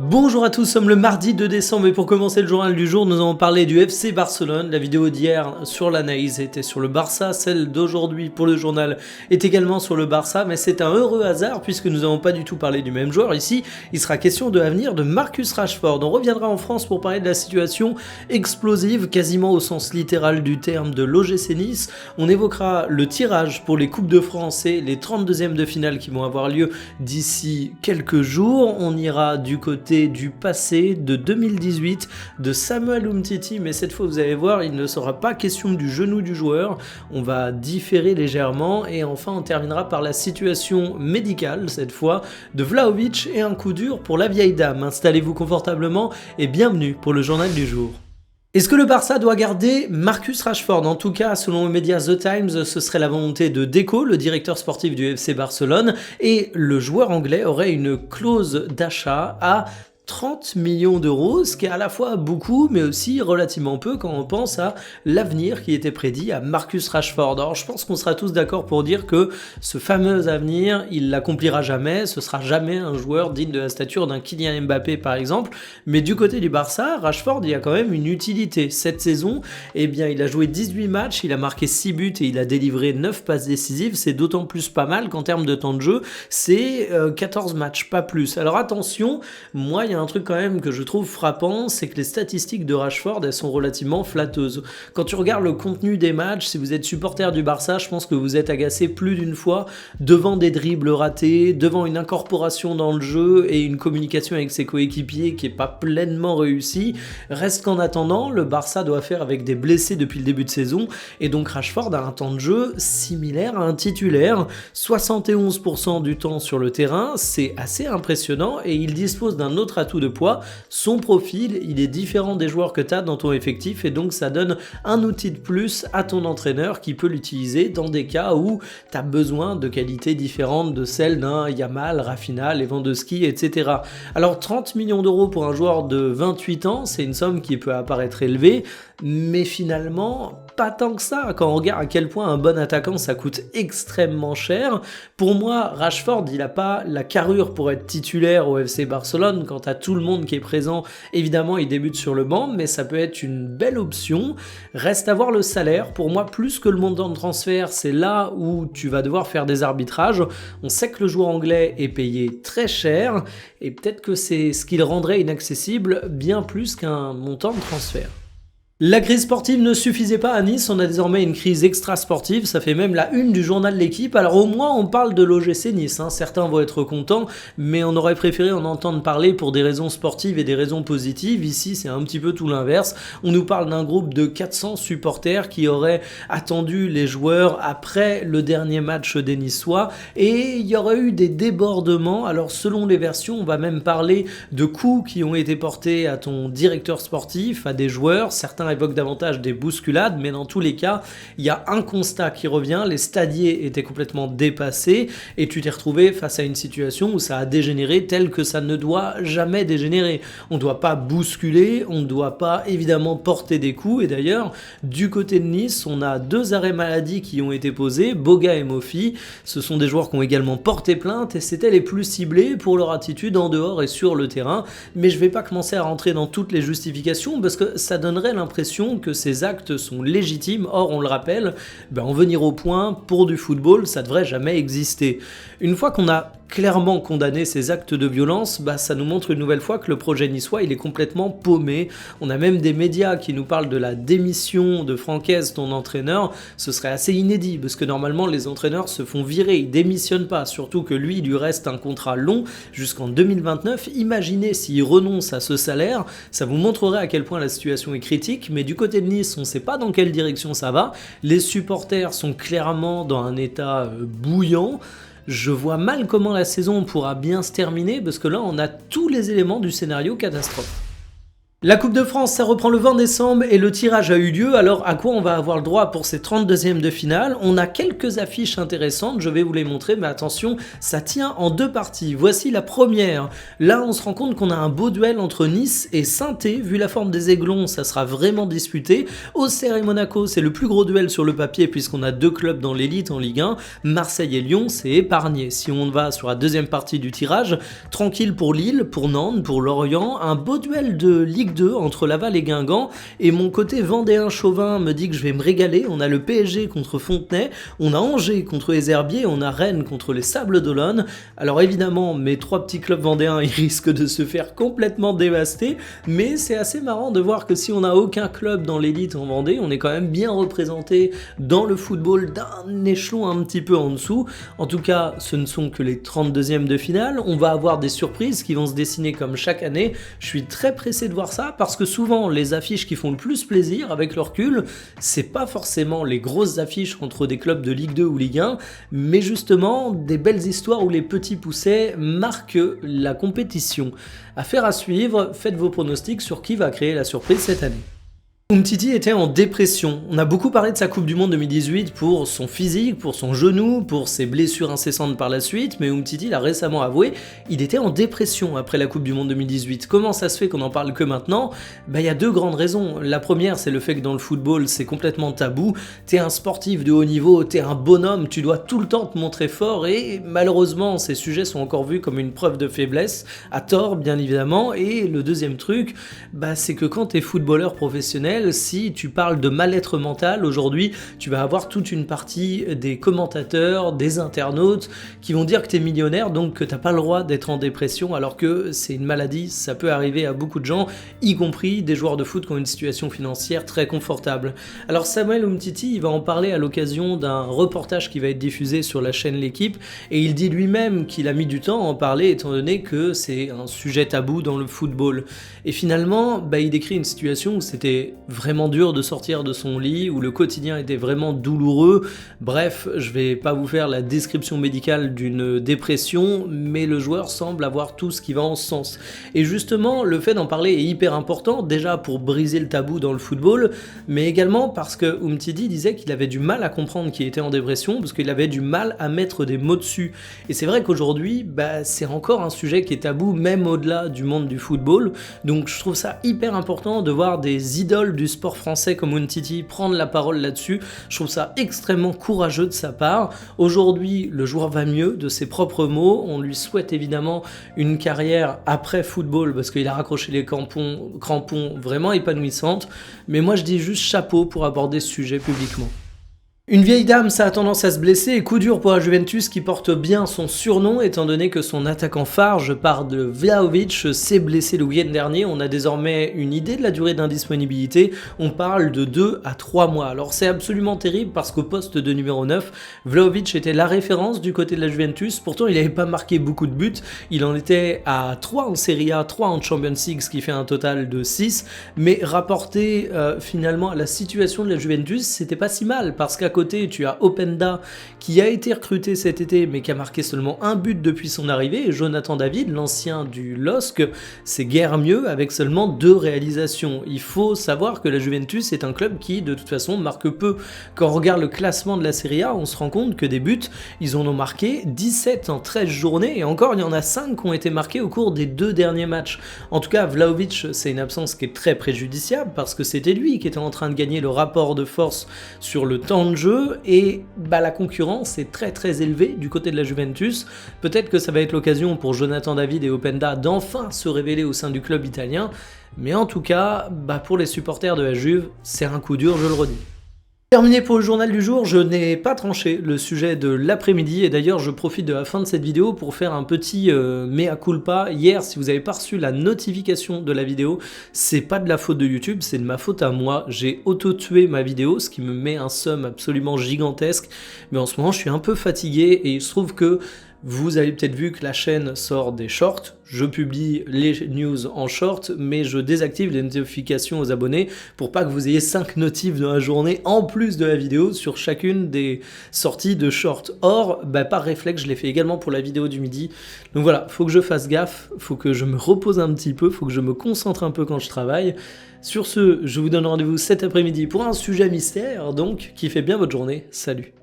Bonjour à tous, nous sommes le mardi 2 décembre et pour commencer le journal du jour, nous allons parler du FC Barcelone. La vidéo d'hier sur l'analyse était sur le Barça, celle d'aujourd'hui pour le journal est également sur le Barça, mais c'est un heureux hasard puisque nous n'avons pas du tout parlé du même joueur. Ici, il sera question de l'avenir de Marcus Rashford. On reviendra en France pour parler de la situation explosive, quasiment au sens littéral du terme, de l'OGC Nice. On évoquera le tirage pour les Coupes de France et les 32e de finale qui vont avoir lieu d'ici quelques jours. On ira du côté du passé de 2018 de Samuel Umtiti, mais cette fois vous allez voir, il ne sera pas question du genou du joueur, on va différer légèrement et enfin on terminera par la situation médicale cette fois de Vlahovic et un coup dur pour la vieille dame. Installez-vous confortablement et bienvenue pour le journal du jour. Est-ce que le Barça doit garder Marcus Rashford? En tout cas, selon le média The Times, ce serait la volonté de Deco, le directeur sportif du FC Barcelone, et le joueur anglais aurait une clause d'achat à 30 millions d'euros, ce qui est à la fois beaucoup, mais aussi relativement peu quand on pense à l'avenir qui était prédit à Marcus Rashford. Alors je pense qu'on sera tous d'accord pour dire que ce fameux avenir, il l'accomplira jamais, ce sera jamais un joueur digne de la stature d'un Kylian Mbappé par exemple, mais du côté du Barça, Rashford, il y a quand même une utilité. Cette saison, eh bien, il a joué 18 matchs, il a marqué 6 buts et il a délivré 9 passes décisives, c'est d'autant plus pas mal qu'en termes de temps de jeu, c'est 14 matchs, pas plus. Alors attention, moi, il y a un truc quand même que je trouve frappant, c'est que les statistiques de Rashford, elles sont relativement flatteuses. Quand tu regardes le contenu des matchs, si vous êtes supporter du Barça, je pense que vous êtes agacé plus d'une fois devant des dribbles ratés, devant une incorporation dans le jeu et une communication avec ses coéquipiers qui n'est pas pleinement réussie. Reste qu'en attendant, le Barça doit faire avec des blessés depuis le début de saison et donc Rashford a un temps de jeu similaire à un titulaire, 71% du temps sur le terrain, c'est assez impressionnant et il dispose d'un autre atout de poids, son profil, il est différent des joueurs que tu as dans ton effectif et donc ça donne un outil de plus à ton entraîneur qui peut l'utiliser dans des cas où tu as besoin de qualités différentes de celles d'un Yamal, Rafinha, Lewandowski, etc. Alors 30 millions d'euros pour un joueur de 28 ans, c'est une somme qui peut apparaître élevée, mais finalement pas tant que ça, quand on regarde à quel point un bon attaquant ça coûte extrêmement cher. Pour moi, Rashford, il n'a pas la carrure pour être titulaire au FC Barcelone, quant à tout le monde qui est présent, évidemment il débute sur le banc, mais ça peut être une belle option. Reste à voir le salaire, pour moi plus que le montant de transfert, c'est là où tu vas devoir faire des arbitrages. On sait que le joueur anglais est payé très cher, et peut-être que c'est ce qui le rendrait inaccessible bien plus qu'un montant de transfert. La crise sportive ne suffisait pas à Nice, on a désormais une crise extra-sportive, ça fait même la une du journal L'Équipe. Alors au moins on parle de l'OGC Nice, certains vont être contents, mais on aurait préféré en entendre parler pour des raisons sportives et des raisons positives. Ici c'est un petit peu tout l'inverse, on nous parle d'un groupe de 400 supporters qui auraient attendu les joueurs après le dernier match des Niçois et il y aurait eu des débordements. Alors selon les versions, on va même parler de coups qui ont été portés à ton directeur sportif, à des joueurs, certains évoque davantage des bousculades, mais dans tous les cas, il y a un constat qui revient, les stadiers étaient complètement dépassés et tu t'es retrouvé face à une situation où ça a dégénéré tel que ça ne doit jamais dégénérer. On ne doit pas bousculer, on ne doit pas évidemment porter des coups et d'ailleurs, du côté de Nice, on a 2 arrêts maladie qui ont été posés, Boga et Mofi, ce sont des joueurs qui ont également porté plainte et c'était les plus ciblés pour leur attitude en dehors et sur le terrain, mais je ne vais pas commencer à rentrer dans toutes les justifications parce que ça donnerait l'impression que ces actes sont légitimes. Or, on le rappelle, en venir au point, pour du football, ça devrait jamais exister. Une fois qu'on a clairement condamné ces actes de violence, ça nous montre une nouvelle fois que le projet niçois il est complètement paumé. On a même des médias qui nous parlent de la démission de Francaise, ton entraîneur. Ce serait assez inédit parce que normalement les entraîneurs se font virer, ils démissionnent pas, surtout que lui il lui reste un contrat long jusqu'en 2029. Imaginez s'il renonce à ce salaire, ça vous montrerait à quel point la situation est critique, mais du côté de Nice, on sait pas dans quelle direction ça va. Les supporters sont clairement dans un état bouillant. Je vois mal comment la saison pourra bien se terminer parce que là on a tous les éléments du scénario catastrophe. La Coupe de France, ça reprend le 20 décembre et le tirage a eu lieu. Alors, à quoi on va avoir le droit pour ces 32e de finale? On a quelques affiches intéressantes, je vais vous les montrer, mais attention, ça tient en deux parties. Voici la première. Là, on se rend compte qu'on a un beau duel entre Nice et Saint-Étienne. Vu la forme des Aiglons, ça sera vraiment disputé. Auxerre et Monaco, c'est le plus gros duel sur le papier puisqu'on a deux clubs dans l'élite en Ligue 1. Marseille et Lyon, c'est épargné. Si on va sur la deuxième partie du tirage, tranquille pour Lille, pour Nantes, pour Lorient, un beau duel de Ligue 2 entre Laval et Guingamp, et mon côté vendéen chauvin me dit que je vais me régaler. On a le PSG contre Fontenay, on a Angers contre les Herbiers, on a Rennes contre les Sables d'Olonne. Alors évidemment, mes trois petits clubs vendéens, ils risquent de se faire complètement dévaster, mais c'est assez marrant de voir que si on n'a aucun club dans l'élite en Vendée, on est quand même bien représenté dans le football d'un échelon un petit peu en dessous. En tout cas, ce ne sont que les 32e de finale. On va avoir des surprises qui vont se dessiner comme chaque année. Je suis très pressé de voir ça parce que souvent les affiches qui font le plus plaisir avec le recul, c'est pas forcément les grosses affiches entre des clubs de Ligue 2 ou Ligue 1, mais justement des belles histoires où les petits poussets marquent la compétition. Affaire à suivre, faites vos pronostics sur qui va créer la surprise cette année. Umtiti était en dépression. On a beaucoup parlé de sa Coupe du Monde 2018 pour son physique, pour son genou, pour ses blessures incessantes par la suite, mais Umtiti l'a récemment avoué, il était en dépression après la Coupe du Monde 2018. Comment ça se fait qu'on en parle que maintenant? Il y a deux grandes raisons. La première, c'est le fait que dans le football, c'est complètement tabou. T'es un sportif de haut niveau, t'es un bonhomme, tu dois tout le temps te montrer fort, et malheureusement, ces sujets sont encore vus comme une preuve de faiblesse, à tort bien évidemment. Et le deuxième truc, c'est que quand t'es footballeur professionnel, si tu parles de mal-être mental aujourd'hui, tu vas avoir toute une partie des commentateurs, des internautes qui vont dire que tu es millionnaire, donc que tu n'as pas le droit d'être en dépression, alors que c'est une maladie, ça peut arriver à beaucoup de gens, y compris des joueurs de foot qui ont une situation financière très confortable. Alors Samuel Umtiti, il va en parler à l'occasion d'un reportage qui va être diffusé sur la chaîne L'Équipe, et il dit lui-même qu'il a mis du temps à en parler étant donné que c'est un sujet tabou dans le football. Et finalement, il décrit une situation où c'était vraiment dur de sortir de son lit, où le quotidien était vraiment douloureux. Bref, je vais pas vous faire la description médicale d'une dépression, mais le joueur semble avoir tout ce qui va en ce sens. Et justement, le fait d'en parler est hyper important, déjà pour briser le tabou dans le football, mais également parce que Umtiti disait qu'il avait du mal à comprendre qu'il était en dépression, parce qu'il avait du mal à mettre des mots dessus. Et c'est vrai qu'aujourd'hui, c'est encore un sujet qui est tabou, même au-delà du monde du football. Donc je trouve ça hyper important de voir des idoles du sport français comme Umtiti prendre la parole là-dessus. Je trouve ça extrêmement courageux de sa part. Aujourd'hui, le joueur va mieux, de ses propres mots. On lui souhaite évidemment une carrière après football parce qu'il a raccroché les crampons vraiment épanouissante. Mais moi, je dis juste chapeau pour aborder ce sujet publiquement. Une vieille dame, ça a tendance à se blesser, et coup dur pour la Juventus qui porte bien son surnom étant donné que son attaquant phare, je parle de Vlahovic, s'est blessé le week-end dernier. On a désormais une idée de la durée d'indisponibilité, on parle de 2 à 3 mois. Alors c'est absolument terrible parce qu'au poste de numéro 9, Vlahovic était la référence du côté de la Juventus, pourtant il n'avait pas marqué beaucoup de buts, il en était à 3 en Serie A, 3 en Champions League, ce qui fait un total de 6, mais rapporté finalement à la situation de la Juventus, c'était pas si mal parce qu'à côté, tu as Openda qui a été recruté cet été mais qui a marqué seulement un but depuis son arrivée, et Jonathan David, l'ancien du LOSC, c'est guère mieux avec seulement 2 réalisations. Il faut savoir que la Juventus est un club qui de toute façon marque peu. Quand on regarde le classement de la Serie A, on se rend compte que des buts, ils en ont marqué 17 en 13 journées, et encore il y en a 5 qui ont été marqués au cours des 2 derniers matchs. En tout cas, Vlahovic, c'est une absence qui est très préjudiciable parce que c'était lui qui était en train de gagner le rapport de force sur le temps de jeu, et la concurrence est très très élevée du côté de la Juventus. Peut-être que ça va être l'occasion pour Jonathan David et Openda d'enfin se révéler au sein du club italien, mais en tout cas, pour les supporters de la Juve, c'est un coup dur, je le redis. Terminé pour le journal du jour, je n'ai pas tranché le sujet de l'après-midi, et d'ailleurs je profite de la fin de cette vidéo pour faire un petit mea culpa. Hier, si vous n'avez pas reçu la notification de la vidéo, c'est pas de la faute de YouTube, c'est de ma faute à moi. J'ai auto-tué ma vidéo, ce qui me met un seum absolument gigantesque, mais en ce moment je suis un peu fatigué et il se trouve que Vous avez peut-être vu que la chaîne sort des shorts, je publie les news en short, mais je désactive les notifications aux abonnés pour pas que vous ayez 5 notifs dans la journée en plus de la vidéo sur chacune des sorties de short. Or, par réflexe, je l'ai fait également pour la vidéo du midi. Donc voilà, faut que je fasse gaffe, faut que je me repose un petit peu, faut que je me concentre un peu quand je travaille. Sur ce, je vous donne rendez-vous cet après-midi pour un sujet mystère, donc kiffez bien votre journée, salut.